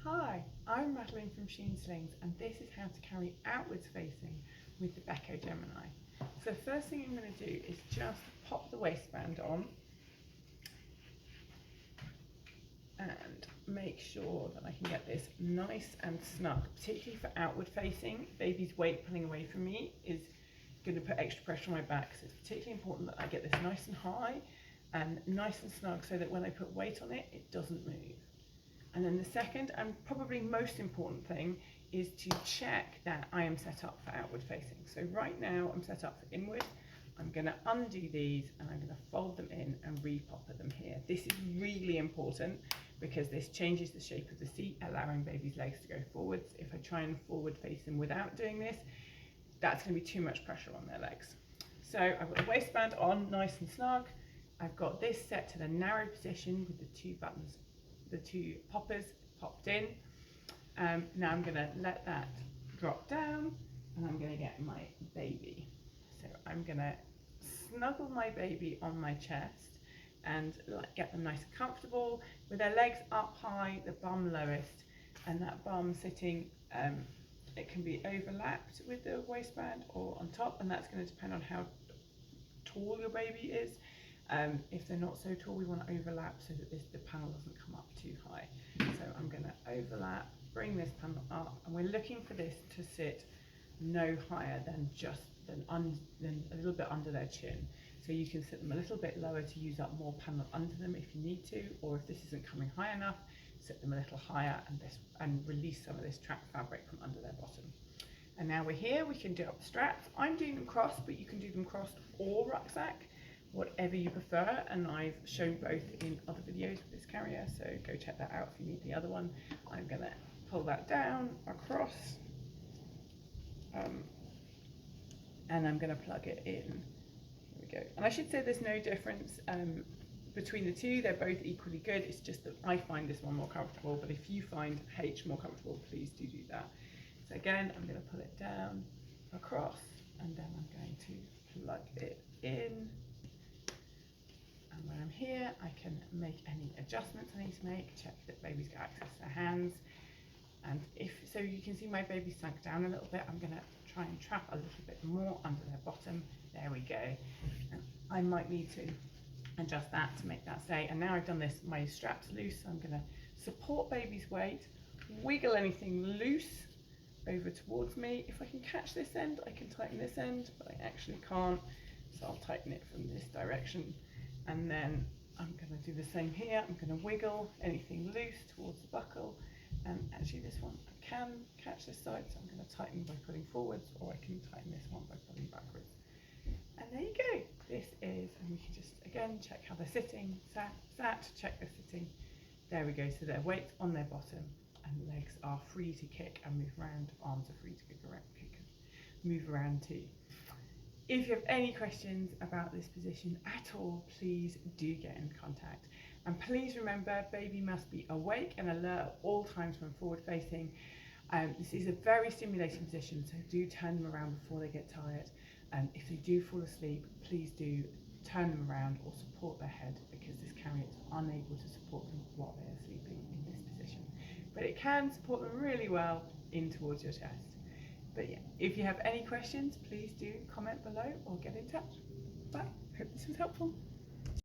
Hi, I'm Madeline from Sheen Slings, and this is how to carry outwards facing with the Beco Gemini. So first thing I'm going to do is just pop the waistband on and make sure that I can get this nice and snug, particularly for outward facing. Baby's weight pulling away from me is going to put extra pressure on my back, so it's particularly important that I get this nice and high and nice and snug so that when I put weight on it, it doesn't move. And then the second and probably most important thing is to check that I am set up for outward facing. So right now I'm set up for inward. I'm going to undo these and I'm going to fold them in and re-popper them here. This is really important because this changes the shape of the seat, allowing baby's legs to go forwards. If I try and forward face them without doing this, that's going to be too much pressure on their legs. So I've got the waistband on nice and snug. I've got this set to the narrow position with the two buttons, the two poppers popped in. Now I'm going to let that drop down and I'm going to get my baby. So I'm going to snuggle my baby on my chest and get them nice and comfortable with their legs up high, the bum lowest, and that bum sitting, it can be overlapped with the waistband or on top, and that's going to depend on how tall your baby is. If they're not so tall, we want to overlap so that the panel doesn't come up too high. So I'm going to overlap, bring this panel up, and we're looking for this to sit no higher than than a little bit under their chin. So you can sit them a little bit lower to use up more panel under them if you need to, or if this isn't coming high enough, sit them a little higher and release some of this trapped fabric from under their bottom. And now we're here, we can do up the straps. I'm doing them crossed, but you can do them crossed or rucksack, whatever you prefer, and I've shown both in other videos with this carrier, so go check that out if you need the other one. I'm going to pull that down across, and I'm going to plug it in. Here we go. And I should say there's no difference between the two, they're both equally good, it's just that I find this one more comfortable, but if you find H more comfortable, please do that. So again, I'm going to pull it down across, and then I'm going to plug it in. And when I'm here, I can make any adjustments I need to make, check that baby's got access to their hands. And so you can see my baby sunk down a little bit, I'm going to try and trap a little bit more under their bottom. There we go. And I might need to adjust that to make that stay. And now I've done this, my strap's loose, so I'm going to support baby's weight, wiggle anything loose over towards me. If I can catch this end, I can tighten this end, but I actually can't, so I'll tighten it from this direction. And then I'm going to do the same here. I'm going to wiggle anything loose towards the buckle, and actually this one I can catch this side, so I'm going to tighten by pulling forwards, or I can tighten this one by pulling backwards. And there you go. This is, and we can just again check how they're sitting, sat, check they're sitting. There we go, so their weight's on their bottom and legs are free to kick and move around, arms are free to kick around, move around too. If you have any questions about this position at all, please do get in contact. And please remember, baby must be awake and alert at all times when forward facing. This is a very stimulating position, so do turn them around before they get tired. If they do fall asleep, please do turn them around or support their head, because this carrier is unable to support them while they are sleeping in this position. But it can support them really well in towards your chest. But yeah, if you have any questions, please do comment below or get in touch. Bye. Hope this was helpful.